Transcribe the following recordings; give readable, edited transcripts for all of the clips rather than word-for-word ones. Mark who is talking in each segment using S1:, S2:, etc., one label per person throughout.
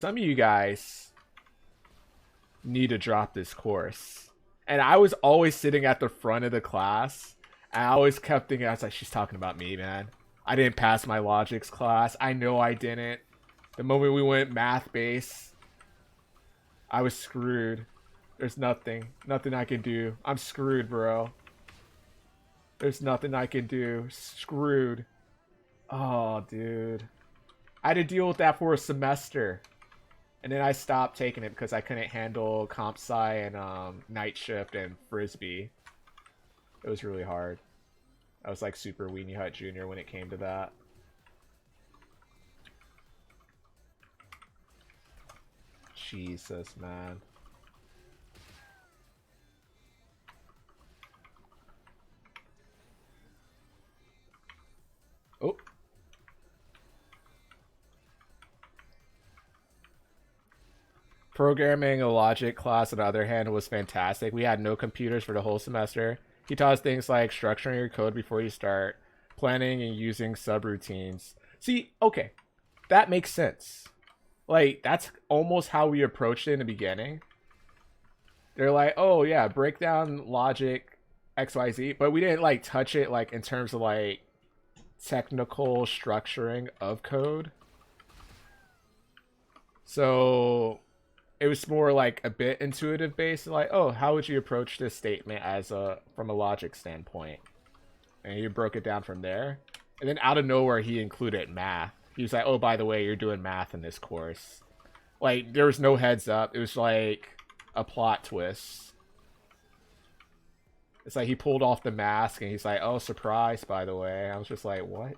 S1: Some of you guys need to drop this course. And I was always sitting at the front of the class. And I always kept thinking, I was like, she's talking about me, man. I didn't pass my logics class. I know I didn't. The moment we went math base, I was screwed. There's nothing I can do. I'm screwed, bro. There's nothing I can do. Screwed. Oh, dude. I had to deal with that for a semester. And then I stopped taking it because I couldn't handle comp sci and night shift and frisbee. It was really hard. I was like super weenie hut junior when it came to that. Jesus, man. Oh. Programming a logic class, on the other hand, was fantastic. We had no computers for the whole semester. He taught us things like structuring your code before you start, planning and using subroutines. See, okay, that makes sense. Like, that's almost how we approached it in the beginning. They're like, oh, yeah, break down logic XYZ, but we didn't like touch it like in terms of like technical structuring of code. So it was more like a bit intuitive based, like, oh, how would you approach this statement as a from a logic standpoint? And he broke it down from there. And then out of nowhere, he included math. He was like, oh, by the way, you're doing math in this course. Like, there was no heads up. It was like a plot twist. It's like he pulled off the mask and he's like, oh, surprise, by the way. I was just like, what?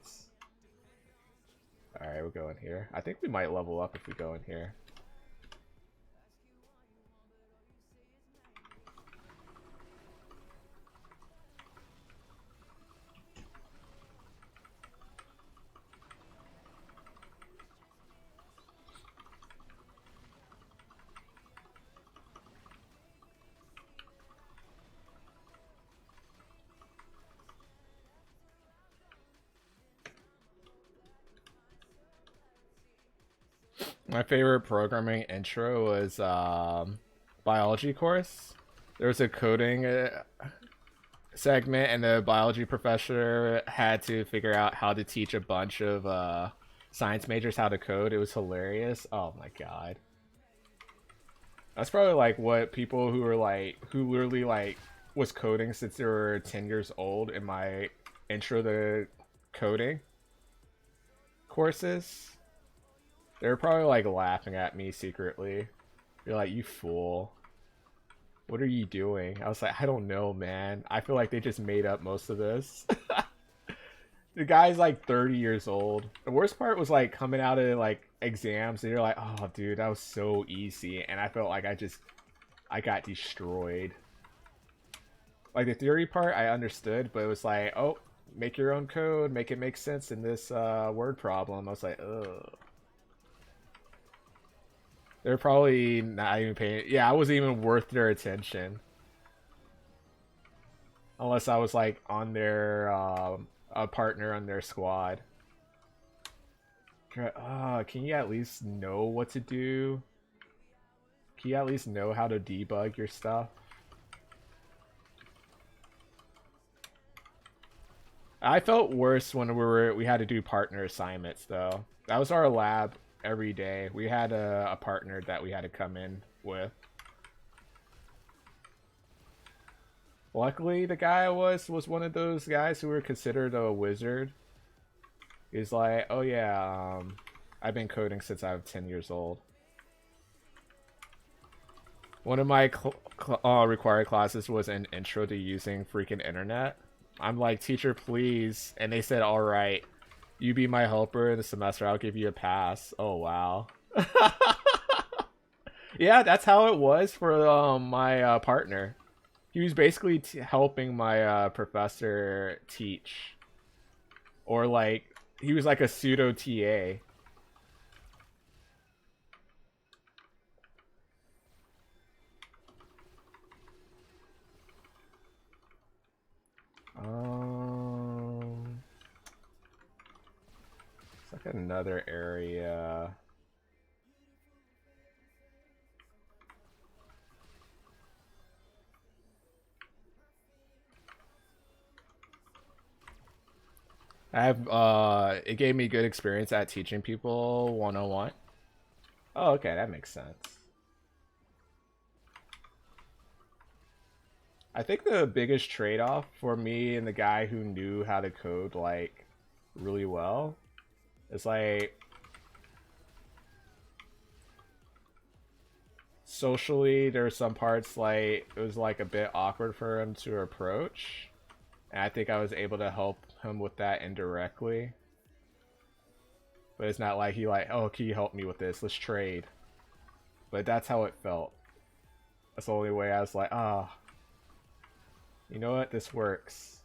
S1: Alright, we'll go in here. I think we might level up if we go in here. My favorite programming intro was biology course. There was a coding segment, and the biology professor had to figure out how to teach a bunch of science majors how to code. It was hilarious. Oh my god. That's probably like what people who were like who literally like was coding since they were 10 years old in my intro to coding courses. They were probably like laughing at me secretly. You're like, you fool. What are you doing? I was like, I don't know, man. I feel like they just made up most of this. The guy's like 30 years old. The worst part was like coming out of like exams and you're like, oh dude, that was so easy. And I felt like I got destroyed. Like the theory part I understood, but it was like, oh, make your own code, make it make sense in this word problem. I was like, ugh. They're probably not even paying. Yeah, I wasn't even worth their attention. Unless I was like on their a partner on their squad. Can you at least know what to do? Can you at least know how to debug your stuff? I felt worse when we had to do partner assignments though. That was our lab every day. We had a partner that we had to come in with. Luckily, the guy I was one of those guys who were considered a wizard. He's like, oh yeah, I've been coding since I was 10 years old. One of my required classes was an intro to using freaking internet. I'm like, teacher, please. And they said, all right, you be my helper in the semester. I'll give you a pass. Oh, wow. Yeah, that's how it was for my partner. He was basically helping my professor teach. Or like, he was like a pseudo TA. It's like another area. I have it gave me good experience at teaching people 101. Oh, okay, that makes sense. I think the biggest trade-off for me and the guy who knew how to code like really well is like socially there are some parts like it was like a bit awkward for him to approach. And I think I was able to help him with that indirectly. But it's not like he like, oh, can you help me with this? Let's trade. But that's how it felt. That's the only way I was like, ah, oh, you know what? This works.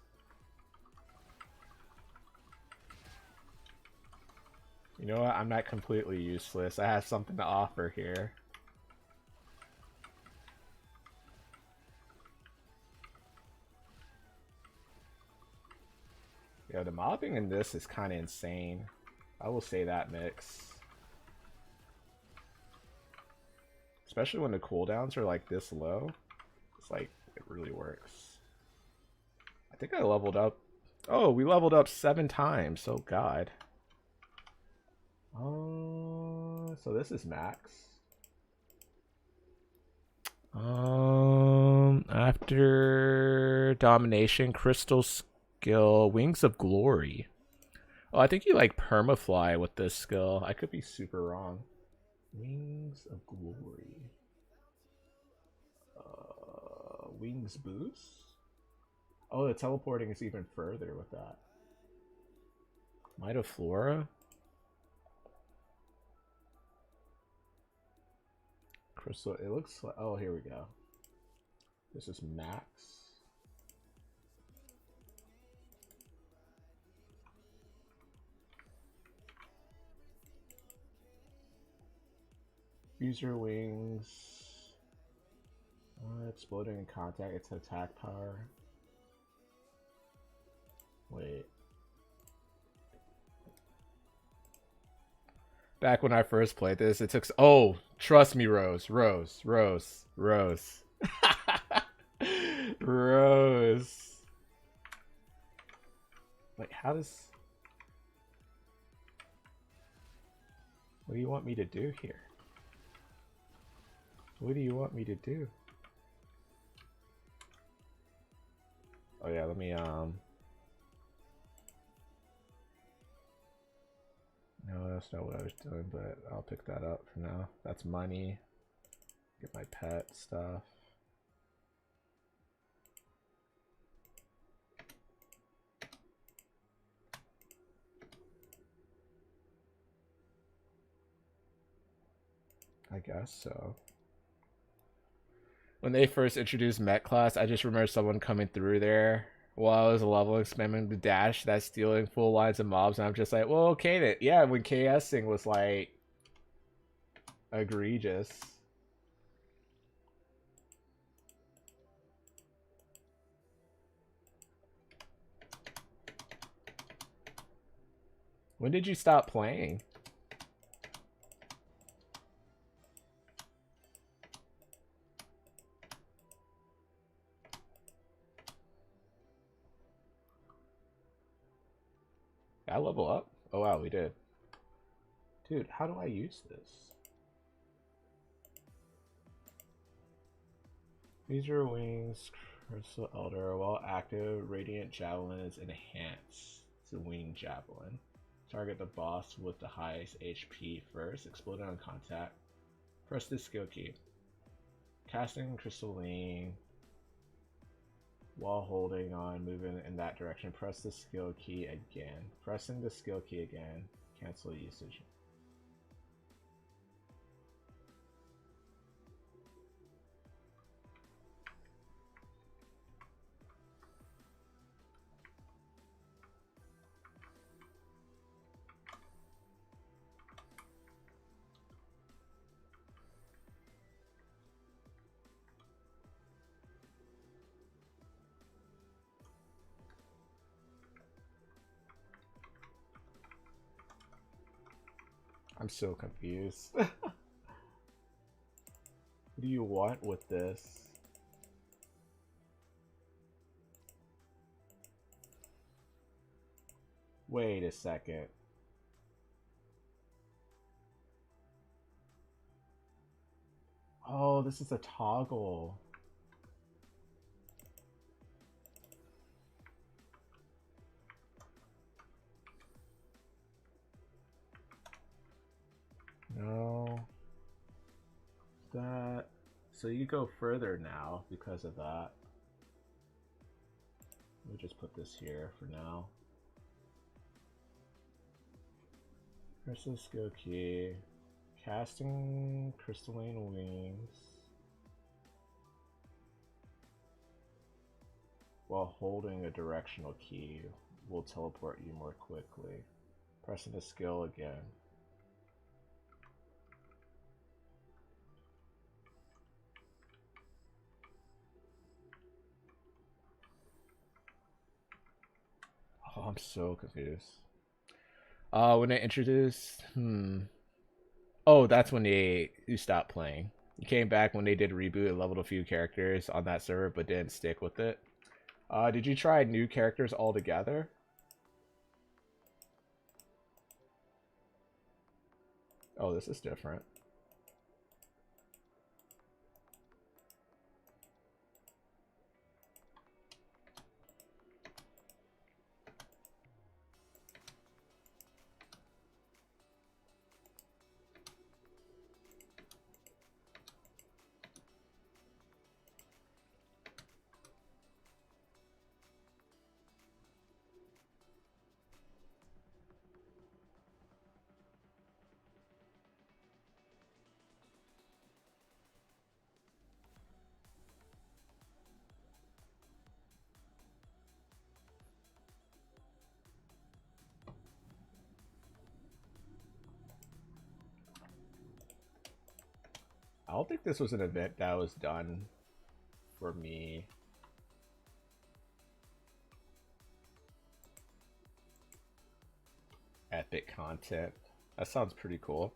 S1: You know what? I'm not completely useless. I have something to offer here. Yo, the mobbing in this is kind of insane. I will say that, Mix. Especially when the cooldowns are like this low. It's like, it really works. I think I leveled up. Oh, we leveled up 7 times. Oh, God. So this is max. After domination, crystal skill, wings of glory. Oh, I think you like permafly with this skill. I could be super wrong. Wings of glory. Wings boost? Oh, the teleporting is even further with that. Mitoflora? Crystal, it looks like, oh, here we go. This is max. User wings. Exploding in contact, it's attack power. Wait. Back when I first played this, it took. Oh, trust me, Rose. Rose. Rose. Like, how does. What do you want me to do here? What do you want me to do? Oh yeah, let me no, that's not what I was doing, but I'll pick that up for now. That's money. Get my pet stuff. I guess so. When they first introduced Met class, I just remember someone coming through there while I was leveling, spamming the dash, that's stealing full lines of mobs, and I'm just like, well, okay then. Yeah, when KSing was like egregious. When did you stop playing? I level up? Oh wow, we did. Dude, how do I use this? Use your wings, Crystal Elder. While active, Radiant Javelin is enhanced. It's a winged javelin. Target the boss with the highest HP first. Explode on contact. Press the skill key. Casting Crystalline while holding on, moving in that direction. Press the skill key again. Pressing the skill key again. Cancel usage. I'm so confused. What do you want with this? Wait a second. Oh, this is a toggle. No. That. So you go further now because of that. Let me just put this here for now. Press the skill key. Casting crystalline wings while holding a directional key will teleport you more quickly. Pressing the skill again. Oh, I'm so confused. When they introduced, oh, that's when you stopped playing. You came back when they did Reboot and leveled a few characters on that server, but didn't stick with it. Did you try new characters altogether? Oh, this is different. I don't think this was an event that was done for me. Epic content. That sounds pretty cool.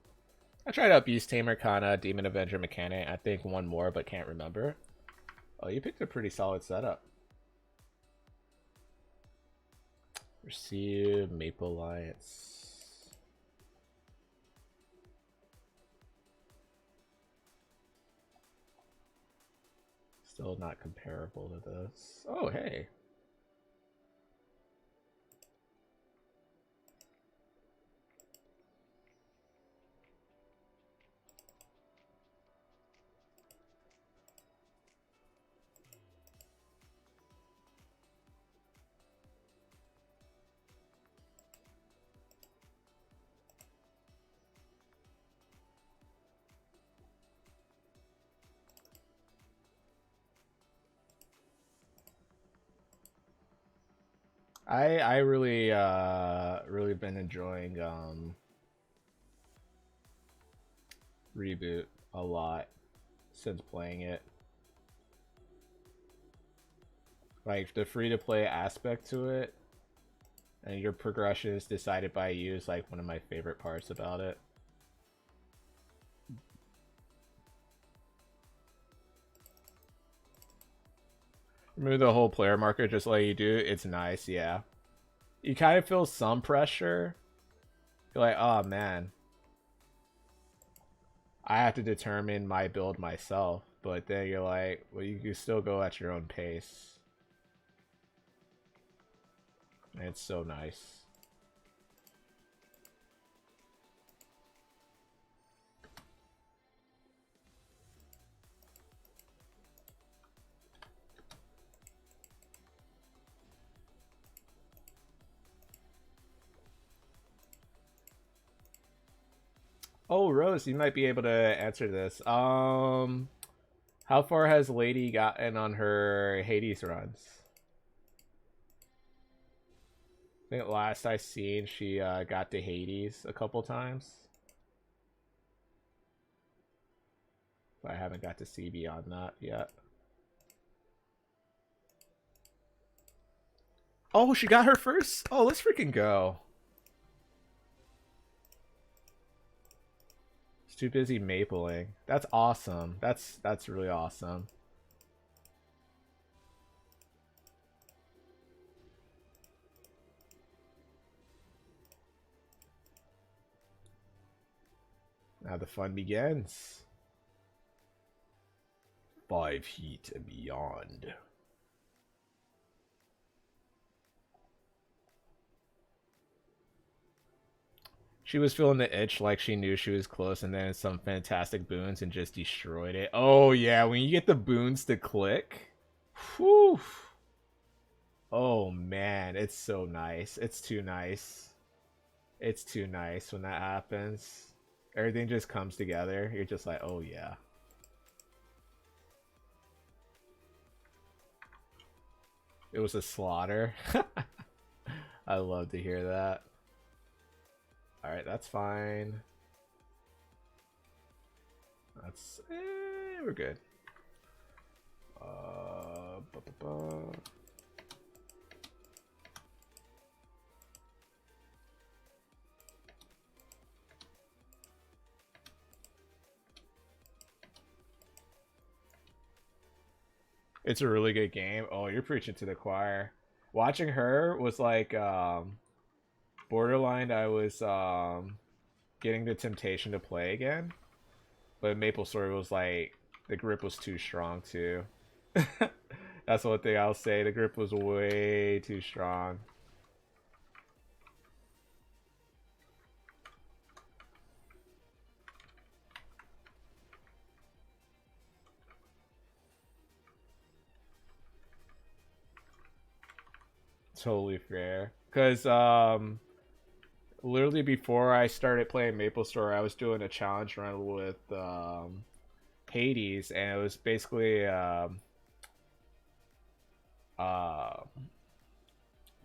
S1: I tried out Beast Tamer, Kana, Demon Avenger mechanic. I think one more, but can't remember. Oh, you picked a pretty solid setup. Receive Maple Alliance. Still not comparable to this. Oh, hey. I really been enjoying Reboot a lot since playing it. Like the free to play aspect to it and your progression is decided by you is like one of my favorite parts about it. Remove the whole player marker just like you do. It's nice, yeah. You kind of feel some pressure. You're like, oh man, I have to determine my build myself. But then you're like, well, you can still go at your own pace. And it's so nice. Oh, Rose, you might be able to answer this. How far has Lady gotten on her Hades runs? I think last I seen, she got to Hades a couple times. But I haven't got to see beyond that yet. Oh, she got her first? Oh, let's freaking go. Too busy mapling. That's awesome. That's really awesome. Now the fun begins. 5 heat and beyond. She was feeling the itch like she knew she was close, and then some fantastic boons and just destroyed it. Oh yeah, when you get the boons to click. Whew. Oh man, it's so nice. It's too nice. It's too nice when that happens. Everything just comes together. You're just like, oh yeah. It was a slaughter. I love to hear that. Alright, that's fine. That's... we're good. It's a really good game. Oh, you're preaching to the choir. Watching her was like borderline. I was getting the temptation to play again, but Maplestory was like the grip was too strong too. That's one thing I'll say. The grip was way too strong. Totally fair. Because literally before I started playing Maplestory, I was doing a challenge run with Hades, and it was basically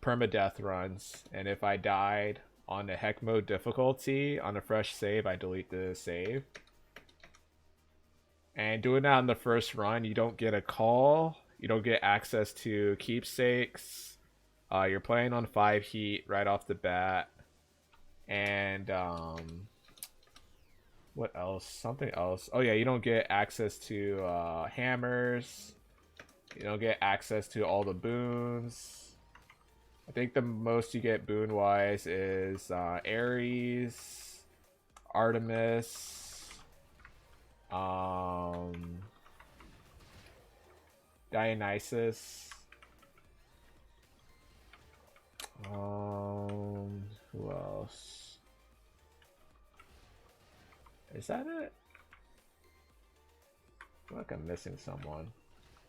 S1: permadeath runs. And if I died on the heck mode difficulty on a fresh save, I delete the save. And doing that on the first run, you don't get a call, you don't get access to keepsakes. You're playing on 5 heat right off the bat. And what else? Something else. Oh yeah, you don't get access to hammers. You don't get access to all the boons. I think the most you get boon wise is Ares, Artemis, Dionysus. Who else? Is that it? I feel like I'm missing someone.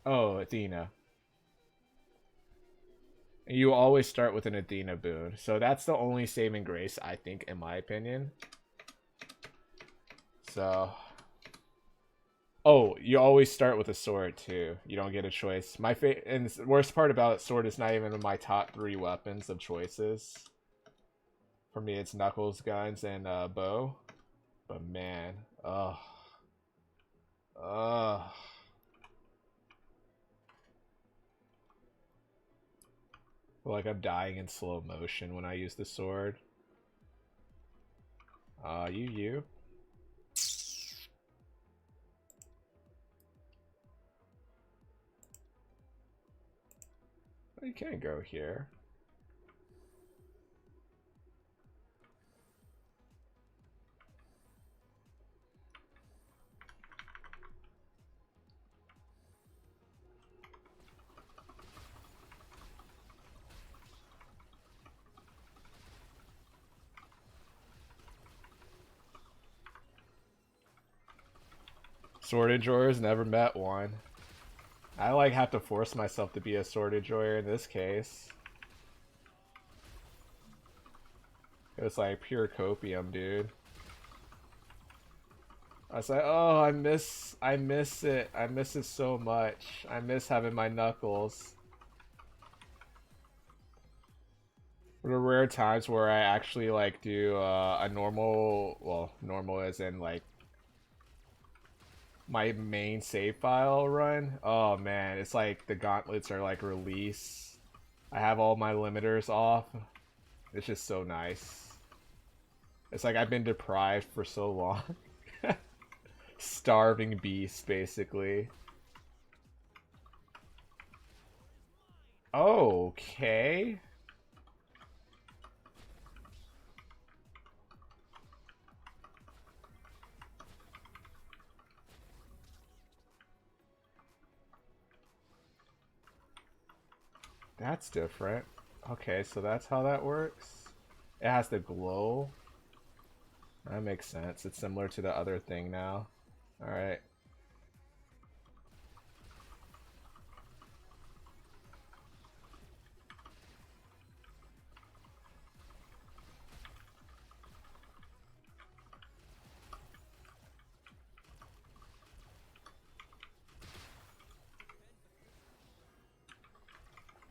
S1: Oh, Athena. You always start with an Athena boon. So that's the only saving grace, I think, in my opinion. So... Oh, you always start with a sword, too. You don't get a choice. And the worst part about sword is not even in my top 3 weapons of choices. For me, it's knuckles, guns, and bow. But man, ugh. Ugh. I feel like I'm dying in slow motion when I use the sword. You. You can't go here. Sword enjoyers, never met one. I like have to force myself to be a sword enjoyer in this case. It's like pure copium, dude. I was like, oh, I miss it. I miss it so much. I miss having my knuckles. For the rare times where I actually like do a normal, well, normal as in like my main save file run. Oh man, it's like the gauntlets are like release. I have all my limiters off. It's just so nice. It's like I've been deprived for so long. Starving beast, basically. Okay. That's different. Okay, so that's how that works. It has to glow. That makes sense. It's similar to the other thing now. Alright.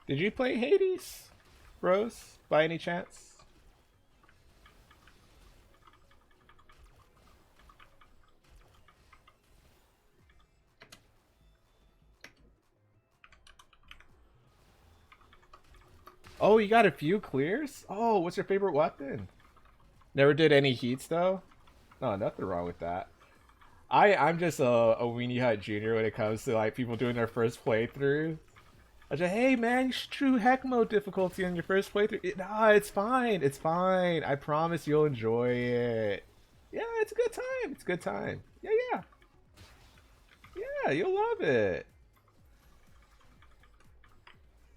S1: Did you play Hades, Rose, by any chance? Oh, you got a few clears? Oh, what's your favorite weapon? Never did any heats though? No, nothing wrong with that. I'm just a weenie hut junior when it comes to like people doing their first playthrough. I say, hey man, you should true heck mode difficulty on your first playthrough. Nah, it's fine. It's fine. I promise you'll enjoy it. Yeah, it's a good time. It's a good time. Yeah, yeah. Yeah, you'll love it.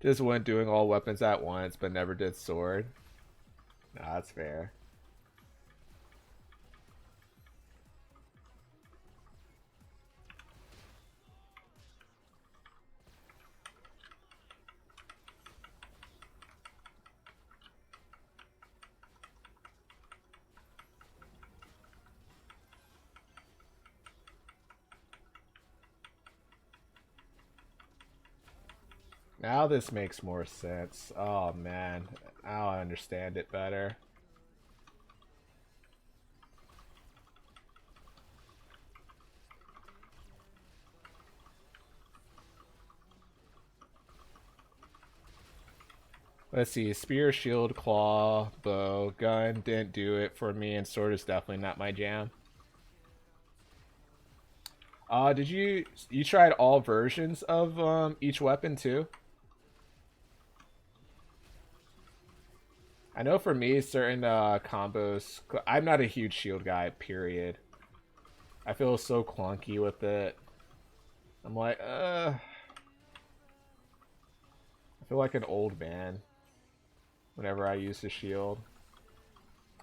S1: Just went doing all weapons at once, but never did sword. Nah, that's fair. Now this makes more sense. Oh man, now I understand it better. Let's see, spear, shield, claw, bow, gun didn't do it for me, and sword is definitely not my jam. Did you tried all versions of each weapon too? I know for me, certain combos. I'm not a huge shield guy. Period. I feel so clunky with it. I'm like, I feel like an old man whenever I use the shield.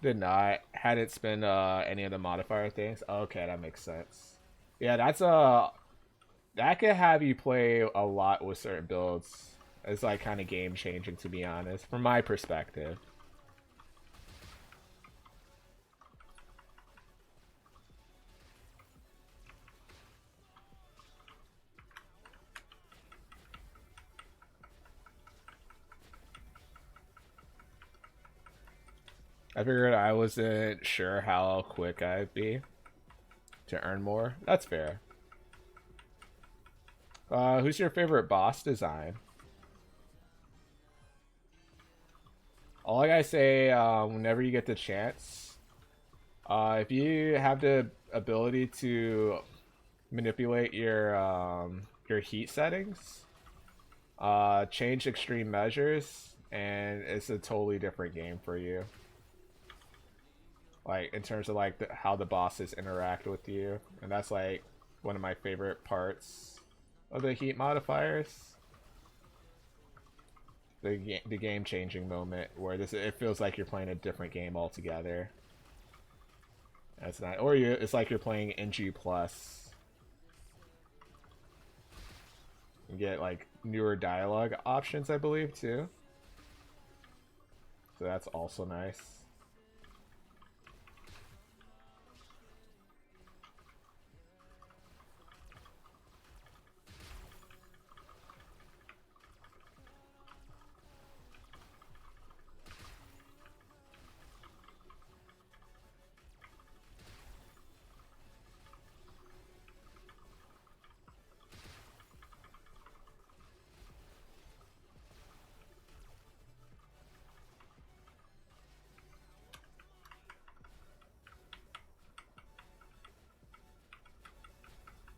S1: Did not. Hadn't spent any of the modifier things. Okay, that makes sense. Yeah, that's that could have you play a lot with certain builds. It's like kind of game changing, to be honest, from my perspective. I figured I wasn't sure how quick I'd be to earn more. That's fair. Who's your favorite boss design? All I gotta say, whenever you get the chance, if you have the ability to manipulate your heat settings, change extreme measures, and it's a totally different game for you. Like in terms of like how the bosses interact with you, and that's like one of my favorite parts of the heat modifiers. The game changing moment where this it feels like you're playing a different game altogether. That's not, or you it's like you're playing NG plus. You get like newer dialogue options, I believe, too. So that's also nice.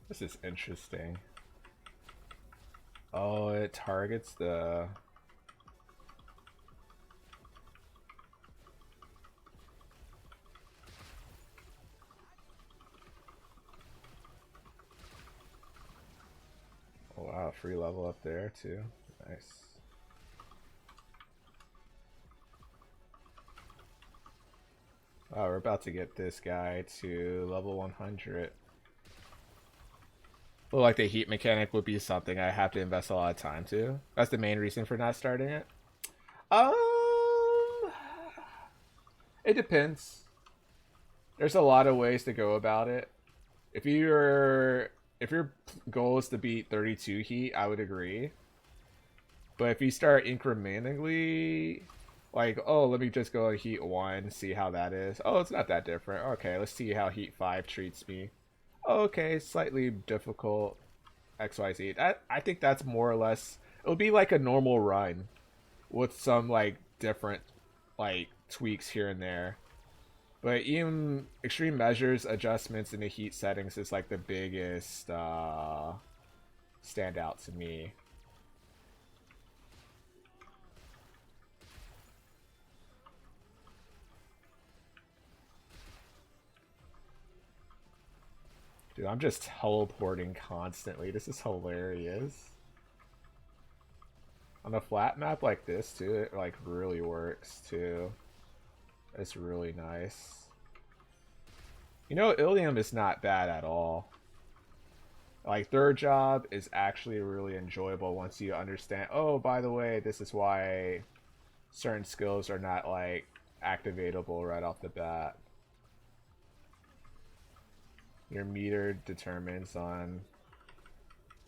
S1: This is interesting. Oh, it targets the... Oh wow, free level up there too. Nice. Oh, we're about to get this guy to level 100. Look like the heat mechanic would be something I have to invest a lot of time to. That's the main reason for not starting it. Um, it depends. There's a lot of ways to go about it. If your goal is to beat 32 heat, I would agree. But if you start incrementally, like, oh, let me just go to heat 1, see how that is. Oh, it's not that different. Okay, let's see how heat 5 treats me. Okay, slightly difficult. XYZ. I think that's more or less. It'll be like a normal run with some like different like tweaks here and there. But even extreme measures adjustments in the heat settings is like the biggest standout to me. Dude, I'm just teleporting constantly. This is hilarious. On a flat map like this too, it like really works too. It's really nice. You know, Ilium is not bad at all. Like, third job is actually really enjoyable once you understand, oh, by the way, this is why certain skills are not, like, activatable right off the bat. Your meter determines on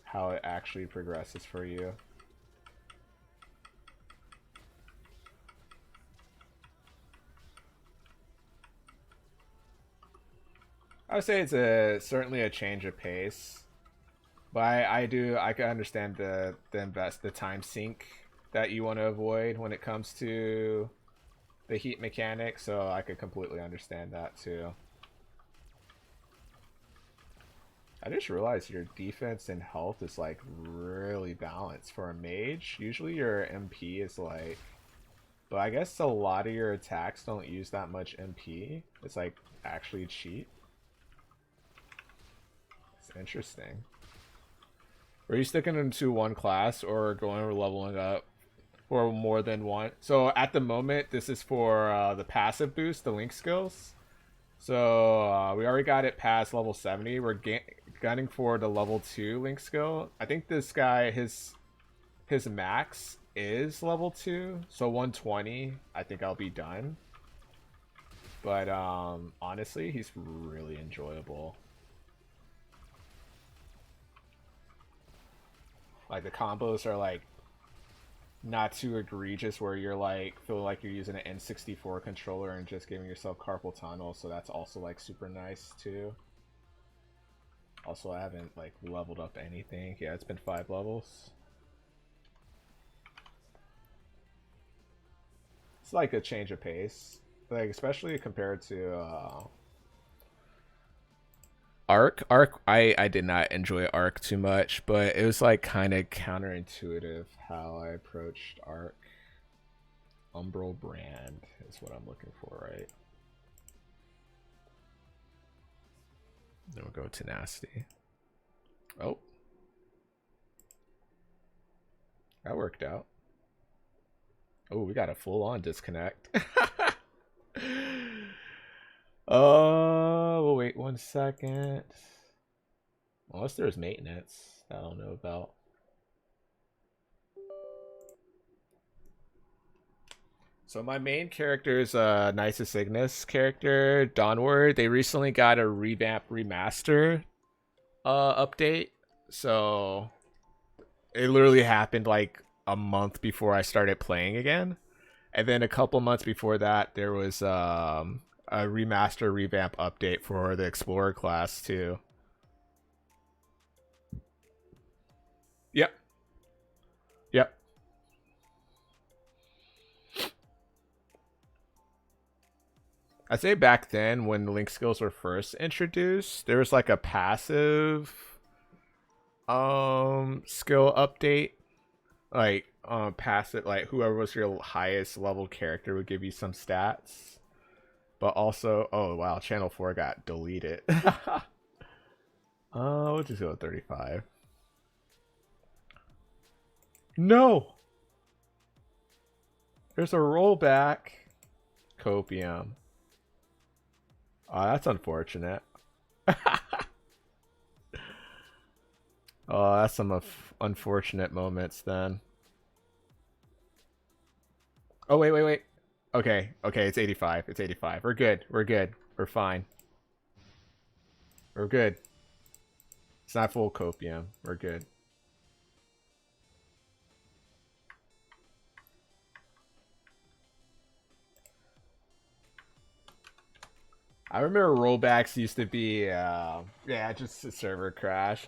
S1: how it actually progresses for you. I would say it's certainly a change of pace. But I can understand the time sink that you want to avoid when it comes to the heat mechanic, so I could completely understand that too. I just realized your defense and health is like really balanced for a mage. Usually your MP is like, but I guess a lot of your attacks don't use that much MP. It's like actually cheap. It's interesting. Are you sticking into one class or going or leveling up or more than one? So at the moment, this is for the passive boost, the link skills. So we already got it past level 70. We're gunning for the level 2 link skill. I think this guy, his max is level 2. So 120, I think I'll be done. But honestly, he's really enjoyable. Like the combos are like not too egregious where you're like feel like you're using an N64 controller and just giving yourself carpal tunnel, so that's also like super nice too. Also, I haven't like leveled up anything. Yeah, it's been 5 levels. It's like a change of pace, like especially compared to Arc, I did not enjoy Arc too much, but it was like kind of counterintuitive how I approached Arc. Umbral brand is what I'm looking for, right? Then we'll go Tenacity. Oh. That worked out. Oh, we got a full-on disconnect. Oh, we'll wait 1 second. Unless there's maintenance I don't know about. So my main character is Nisus Ignis character, Dawnward. They recently got a revamp remaster update. So it literally happened like a month before I started playing again. And then a couple months before that, there was a remaster revamp update for the Explorer class too. Yep. Yep. I'd say back then when the link skills were first introduced, there was like a passive skill update. Like passive, like whoever was your highest level character would give you some stats. But also, oh wow, channel 4 got deleted. We'll just go with 35. No! There's a rollback. Copium. Oh, that's unfortunate. Oh, that's some unfortunate moments then. Oh, wait, wait, wait. Okay, okay, it's 85. It's 85. We're good. We're good. We're fine. We're good. It's not full copium. We're good. I remember rollbacks used to be, yeah, just a server crash.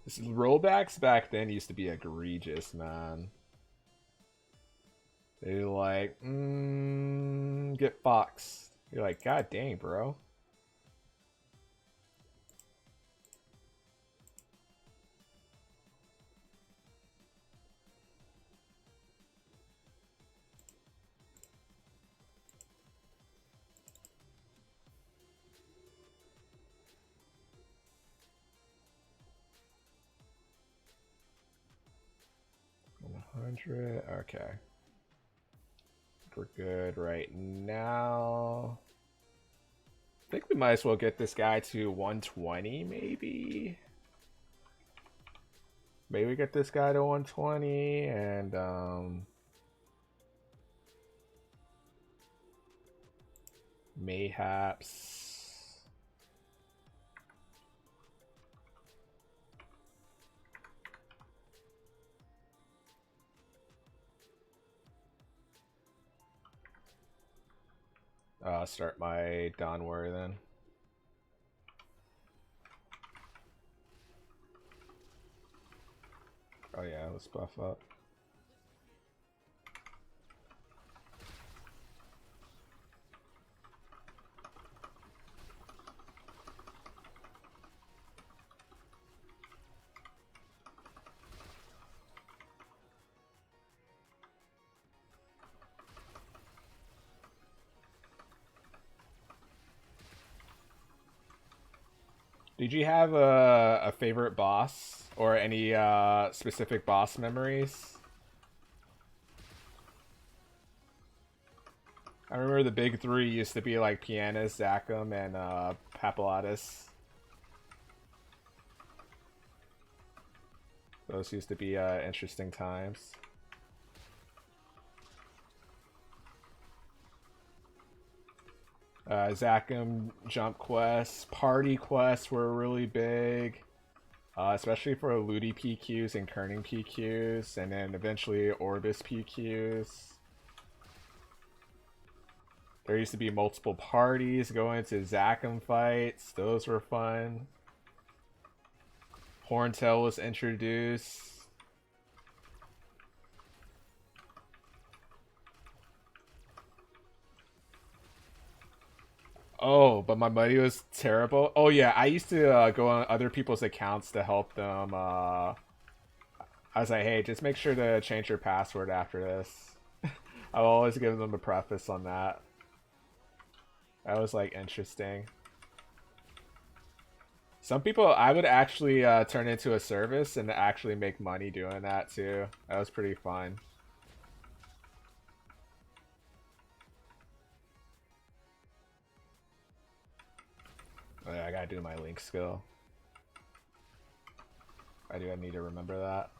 S1: Rollbacks back then used to be egregious, man. They were like, get foxed. You're like, God dang, bro. $100. Okay. We're good right now. I think we might as well get this guy to 120, maybe. Maybe get this guy to 120 and mayhaps. Start my Dawn Warrior then. Oh yeah, let's buff up. Did you have a favorite boss or any specific boss memories? I remember the big three used to be like Pianist, Zachem, and Papulatus. Those used to be interesting times. Zachem jump quests, party quests were really big, especially for Ludi PQs and Kerning PQs, and then eventually Orbis PQs. There used to be multiple parties going to Zachem fights. Those were fun. Horntail was introduced. Oh, but my money was terrible. Oh yeah, I used to go on other people's accounts to help them. I was like, hey, just make sure to change your password after this. I'll always give them a preface on that. That was like interesting. Some people, I would actually turn into a service and actually make money doing that too. That was pretty fun. Oh, yeah, I gotta do my link skill. I need to remember that.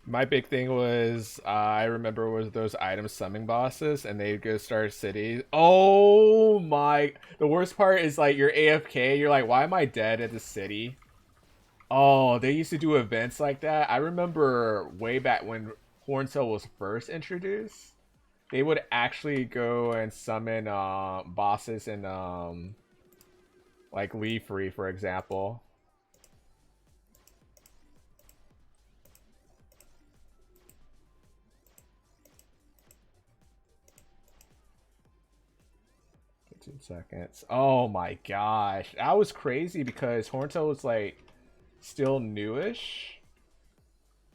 S1: My big thing was I remember was those item summon bosses and they'd go start cities. Oh my! The worst part is like you're AFK. You're like, why am I dead at the city? Oh, they used to do events like that. I remember way back when Horntail was first introduced. They would actually go and summon bosses in like Leafree, for example. 15 seconds. Oh my gosh. That was crazy because Horntail was like still newish.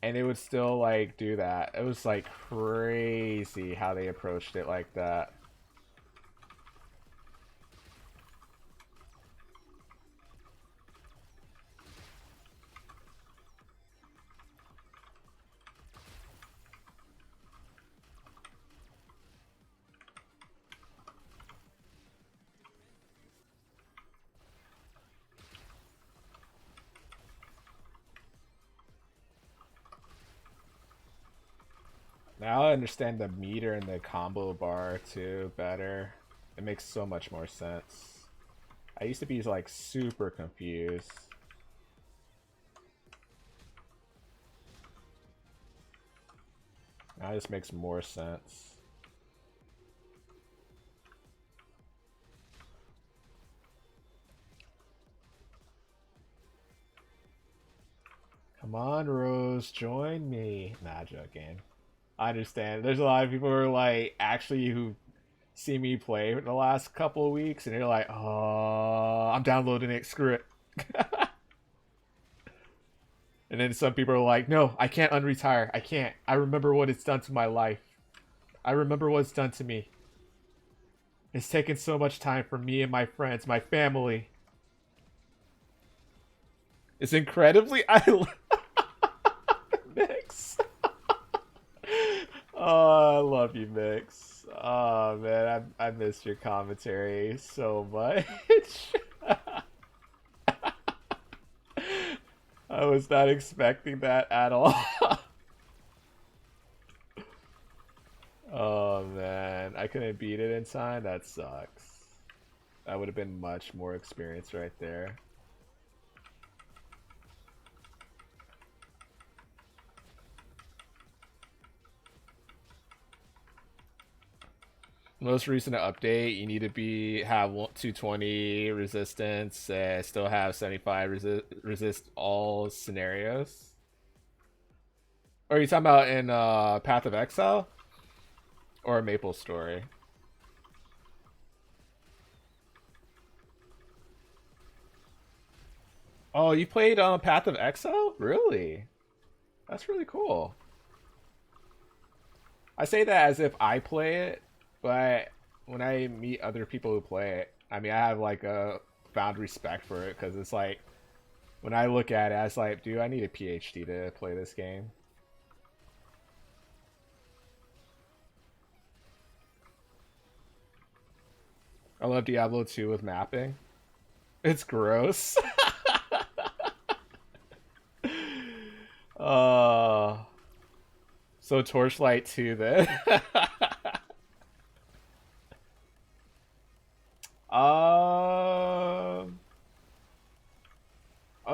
S1: And it would still like do that. It was like crazy how they approached it like that. Now I understand the meter and the combo bar too better. It makes so much more sense. I used to be like super confused. Now this makes more sense. Come on, Rose, join me. Nah, joking. I understand. There's a lot of people who are like actually who see me play the last couple of weeks, and they're like, "Oh, I'm downloading it. Screw it." And then some people are like, "No, I can't unretire. I can't. I remember what it's done to my life. I remember what it's done to me. It's taken so much time for me and my friends, my family. It's incredibly I Mix. Oh, I love you, Mix. Oh man, I missed your commentary so much. I was not expecting that at all. Oh man, I couldn't beat it in time. That sucks. That would have been much more experience right there. Most recent update, you need to have 220 resistance, still have 75 resist all scenarios. Or are you talking about in Path of Exile or Maplestory? Oh, you played Path of Exile? Really? That's really cool. I say that as if I play it, but when I meet other people who play it, I mean, I have like a found respect for it because it's like when I look at it, I was like, dude, I need a PhD to play this game. I love Diablo 2 with mapping. It's gross. uh so Torchlight 2 then. Oh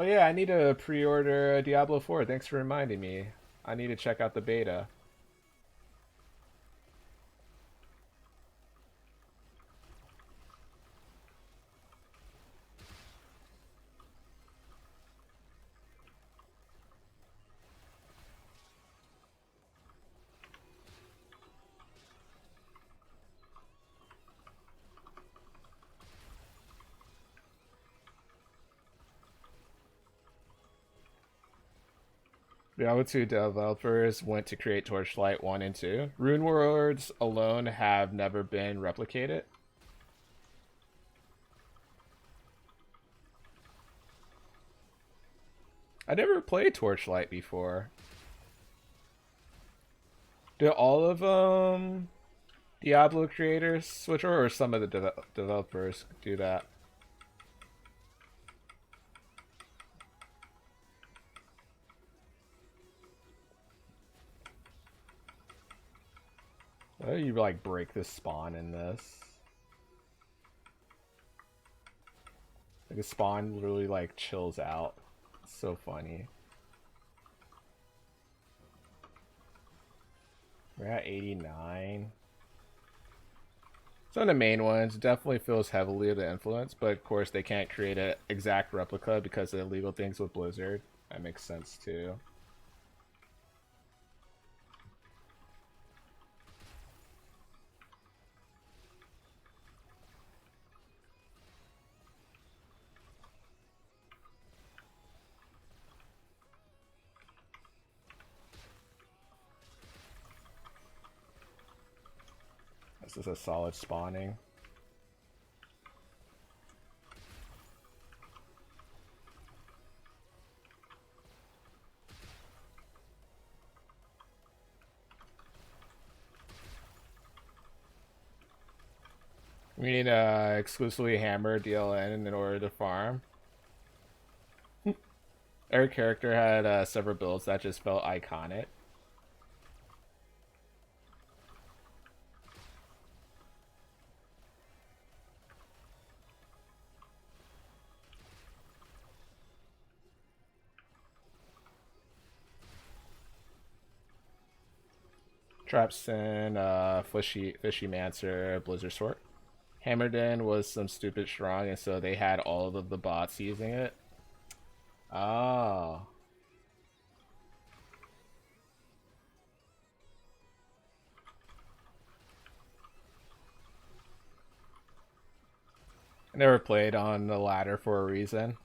S1: yeah, I need to pre-order Diablo 4. Thanks for reminding me. I need to check out the beta. Diablo 2 developers went to create Torchlight 1 and 2. Rune worlds alone have never been replicated. I never played Torchlight before. Do all of Diablo creators switch over, or some of the developers do that? Why do you like break the spawn in this? Like the spawn literally like chills out. It's so funny. We're at 89. Some of the main ones definitely feels heavily the influence, but of course they can't create an exact replica because of illegal things with Blizzard. That makes sense too. This is a solid spawning. We need exclusively hammer DLN in order to farm. Every character had several builds that just felt iconic. Trapsin, Fishy Mancer, Blizzard Sword. Hammerden was some stupid strong, and so they had all of the bots using it. Oh. I never played on the ladder for a reason.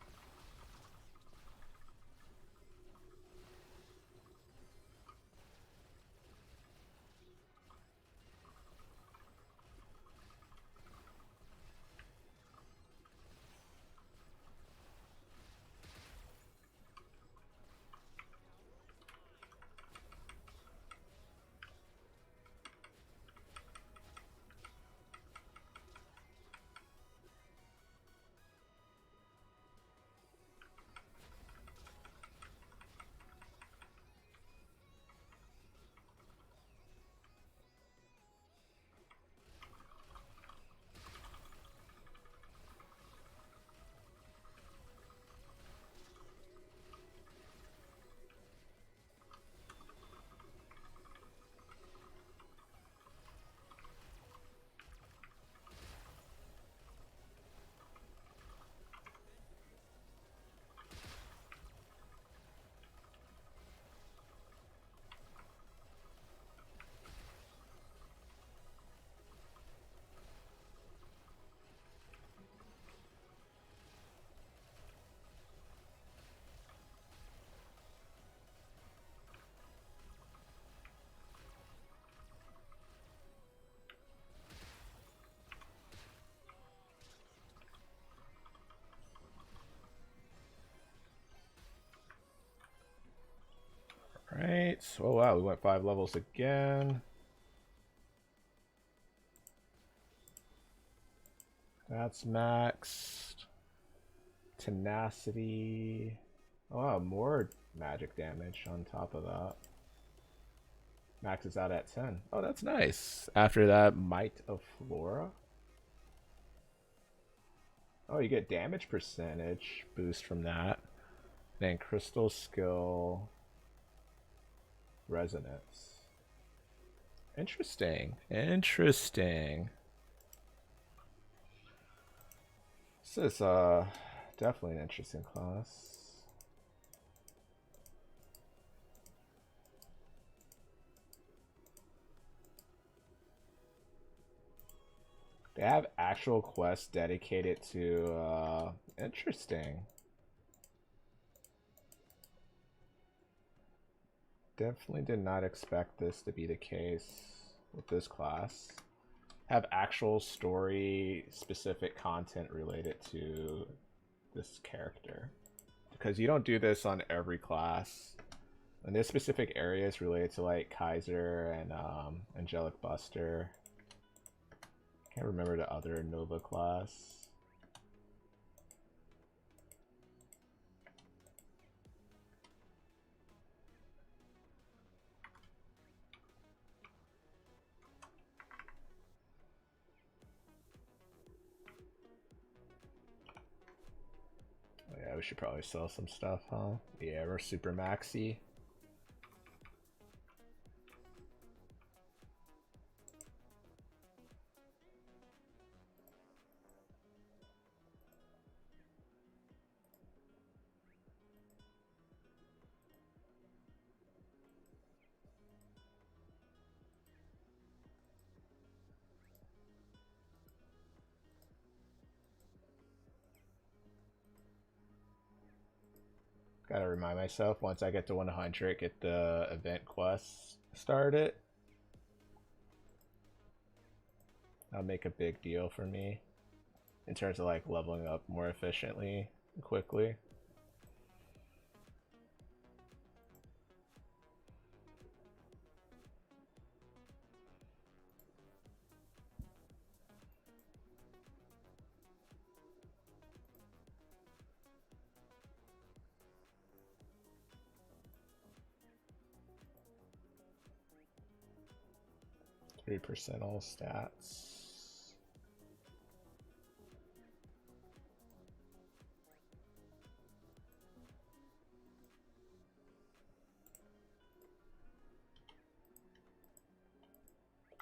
S1: Right. Oh wow, we went 5 levels again. That's maxed. Tenacity. Oh wow, more magic damage on top of that. Max is out at 10. Oh, that's nice. After that, Might of Flora. Oh, you get damage percentage boost from that. Then Crystal Skill. Resonance. Interesting. Interesting. This is definitely an interesting class. They have actual quests dedicated to interesting. Definitely did not expect this to be the case with this class. Have actual story specific content related to this character. Because you don't do this on every class. And this specific area is related to like Kaiser and Angelic Buster. Can't remember the other Nova class. Oh yeah, we should probably sell some stuff, huh? Yeah, we're super maxi. Gotta remind myself once I get to 100, get the event quests started. That'll make a big deal for me in terms of like leveling up more efficiently and quickly. %, all stats.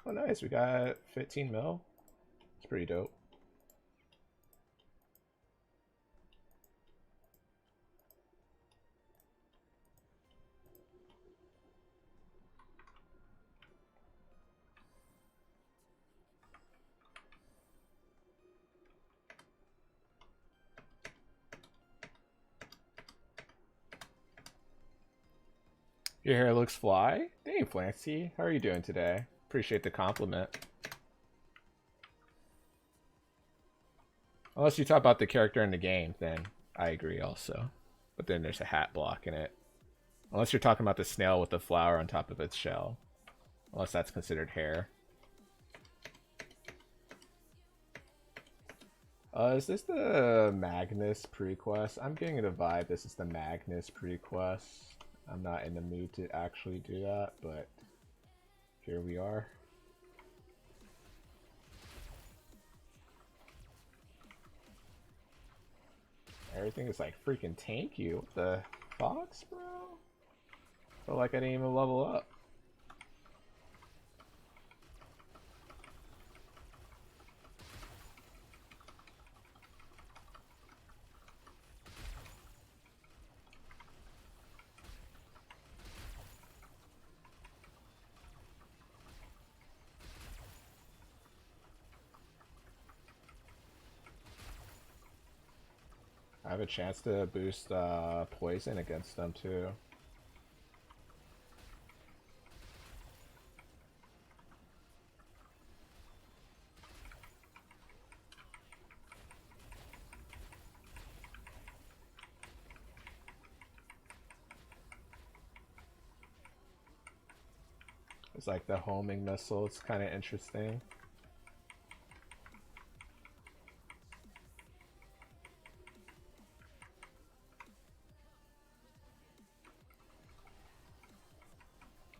S1: Oh, nice. We got 15 mil. It's pretty dope. Your hair looks fly. Hey, Flancy. How are you doing today? Appreciate the compliment. Unless you talk about the character in the game, then I agree also. But then there's a hat blocking it. Unless you're talking about the snail with the flower on top of its shell. Unless that's considered hair. Is this the Magnus pre-quest? I'm getting the vibe this is the Magnus pre-quest. I'm not in the mood to actually do that, but here we are. Everything is like freaking tanky. What the fox, bro? Felt like I didn't even level up. I have a chance to boost poison against them too. It's like the homing missile. It's kind of interesting.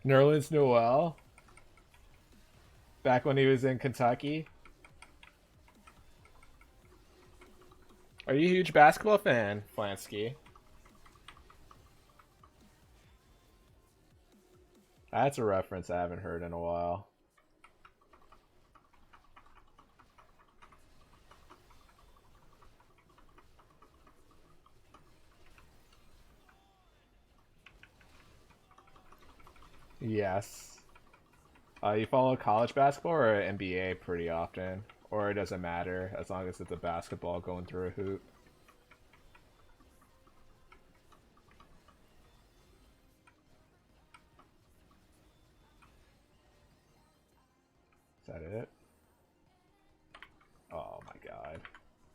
S1: Nerlens Noel. Back when he was in Kentucky. Are you a huge basketball fan, Flansky? That's a reference I haven't heard in a while. Yes. You follow college basketball or NBA pretty often? Or it doesn't matter as long as it's a basketball going through a hoop? Is that it? Oh my god.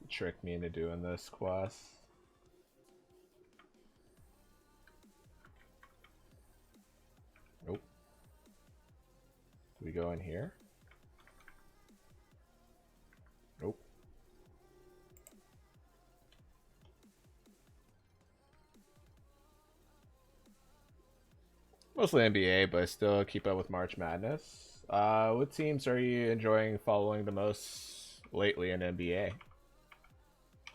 S1: You tricked me into doing this quest. Nope. Do we go in here? Nope. Mostly NBA, but still keep up with March Madness. What teams are you enjoying following the most lately in NBA?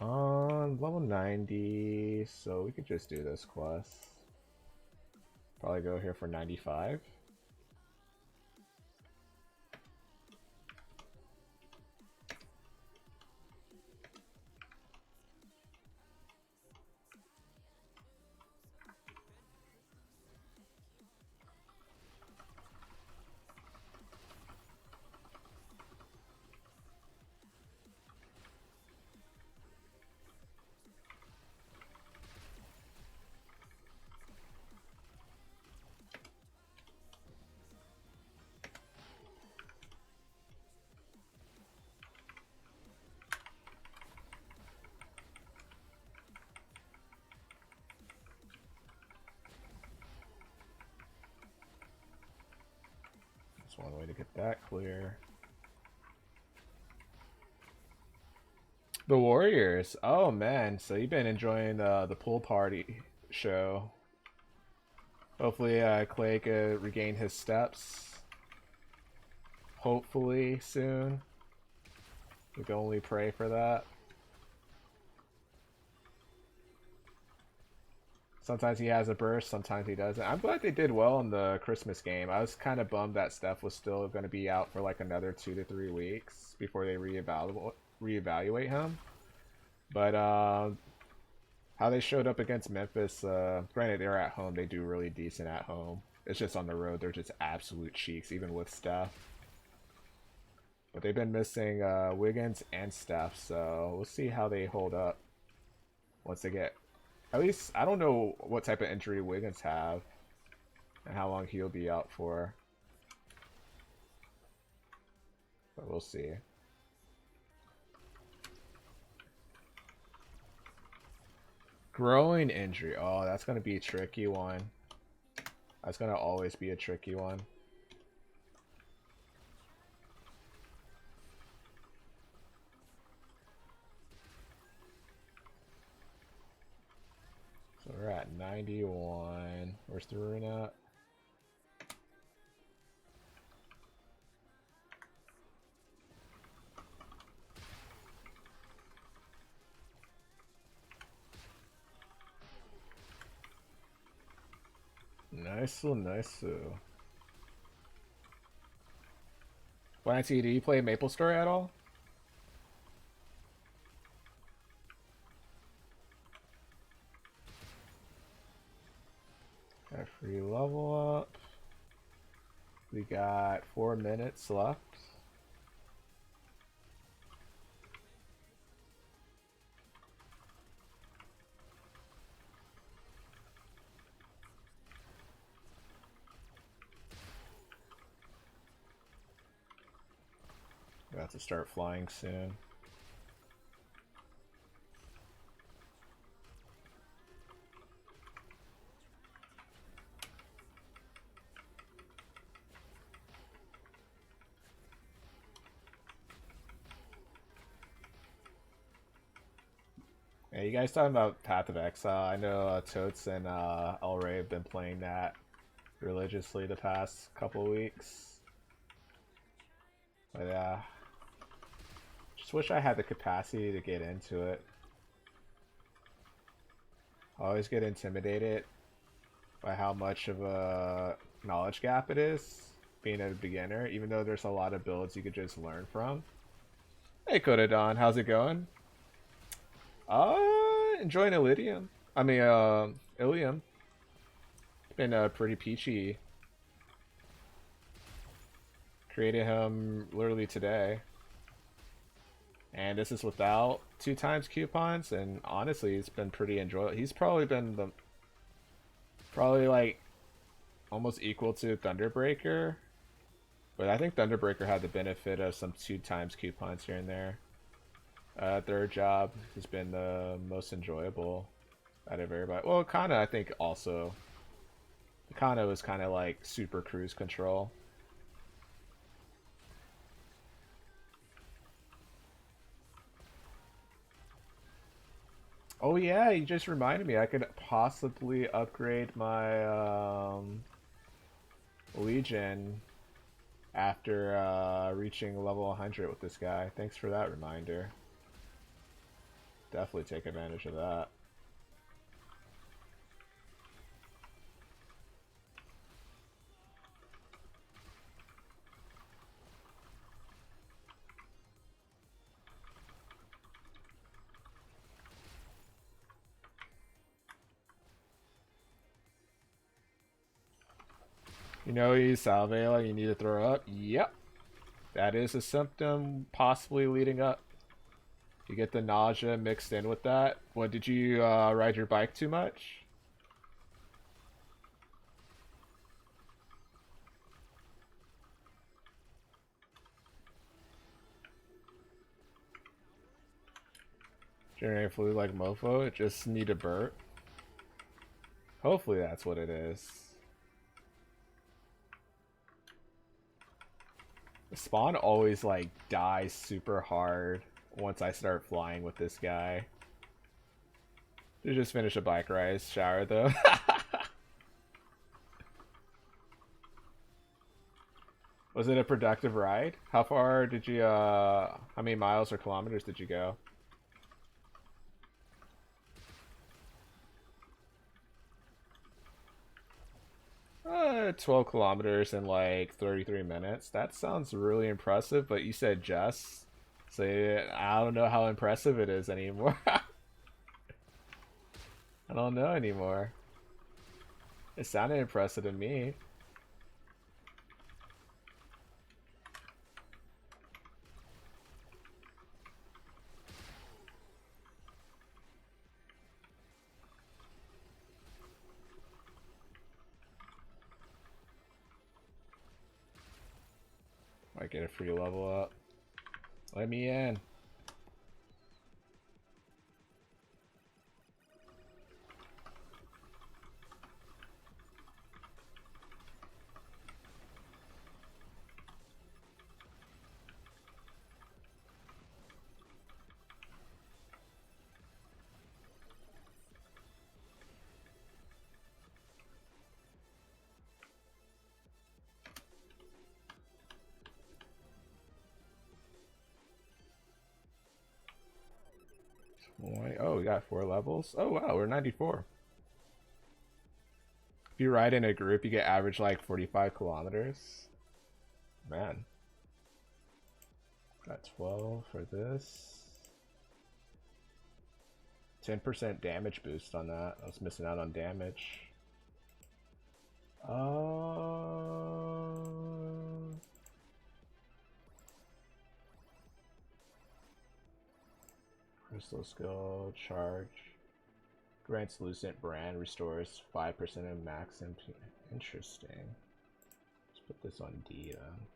S1: On level 90, so we could just do this quest. Probably go here for 95. one way to get that clear. The Warriors. Oh man, so you've been enjoying the pool party show. Hopefully Clay could regain his steps. Hopefully soon. We can only pray for that. Sometimes he has a burst, sometimes he doesn't. I'm glad they did well in the Christmas game. I was kind of bummed that Steph was still going to be out for like another 2 to 3 weeks before they reevaluate him. But how they showed up against Memphis, granted they're at home, they do really decent at home. It's just on the road, they're just absolute cheeks, even with Steph. But they've been missing Wiggins and Steph, so we'll see how they hold up once they get... At least, I don't know what type of injury Wiggins have and how long he'll be out for. But we'll see. Growing injury. Oh, that's going to be a tricky one. That's going to always be a tricky one. So we're at 91. Where's the rune at? Nice, nice. Lancy, do you play Maplestory at all? Got free level up. We got 4 minutes left. We have to start flying soon. Yeah, you guys talking about Path of Exile? I know Totes and Elray have been playing that religiously the past couple weeks. But yeah, just wish I had the capacity to get into it. I always get intimidated by how much of a knowledge gap it is being a beginner, even though there's a lot of builds you could just learn from. Hey Kodadon, how's it going? Enjoying Ilium. I mean, Ilium. It's been pretty peachy. Created him literally today. And this is without 2x coupons, and honestly, it's been pretty enjoyable. He's probably been the... Probably like almost equal to Thunderbreaker. But I think Thunderbreaker had the benefit of some 2x coupons here and there. Third job has been the most enjoyable out of everybody. Well, Kana, I think also. Kana was kind of like super cruise control. Oh yeah, you just reminded me. I could possibly upgrade my Legion after reaching level 100 with this guy. Thanks for that reminder. Definitely take advantage of that. You know, you Salvela, you need to throw up. Yep. That is a symptom possibly leading up. You get the nausea mixed in with that. What, did you ride your bike too much? Generate flu like mofo, it just need a burp. Hopefully that's what it is. The spawn always like dies super hard once I start flying with this guy. Did just finish a bike ride shower though. Was it a productive ride? How far did you how many miles or kilometers did you go? 12 kilometers in like 33 minutes. That sounds really impressive, but you said Jess. So I don't know how impressive it is anymore. I don't know anymore. It sounded impressive to me. Might get a free level up. Let me in. Oh, we got 4 levels. Oh wow, we're 94. If you ride in a group, you get average like 45 kilometers. Man. Got 12 for this. 10% damage boost on that. I was missing out on damage. Crystal skill charge. Grants Lucent brand, restores 5% of max MP. Interesting. Let's put this on D then.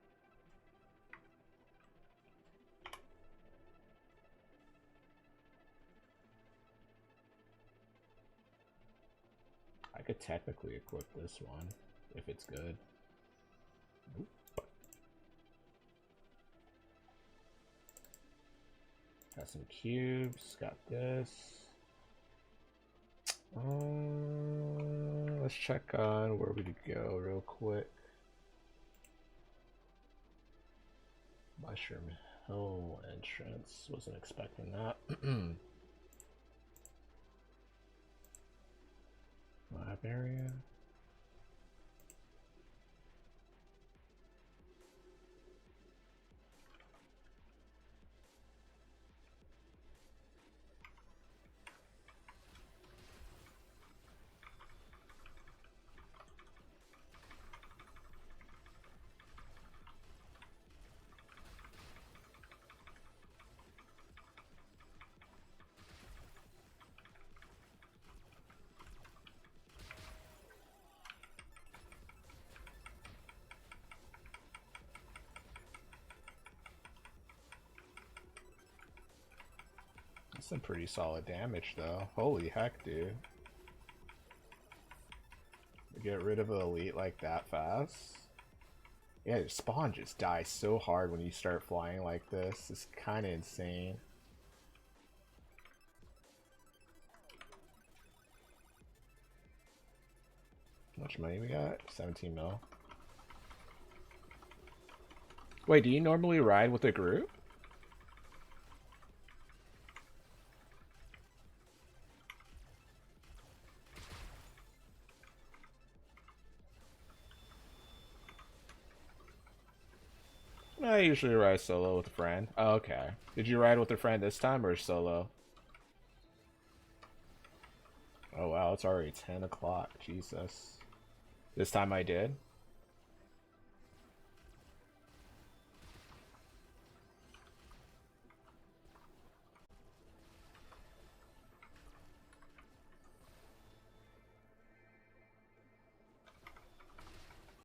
S1: I could technically equip this one if it's good. Nope. Got some cubes, got this. Let's check on where we could go real quick. Mushroom Hill entrance, wasn't expecting that. Lab area. That's some pretty solid damage though. Holy heck, dude. To get rid of an elite like that fast. Yeah, your spawn just dies so hard when you start flying like this. It's kind of insane. How much money we got? 17 mil. Wait, do you normally ride with a group? I usually ride solo with a friend. Oh, okay. Did you ride with a friend this time or solo? Oh wow, it's already 10 o'clock. Jesus. This time I did?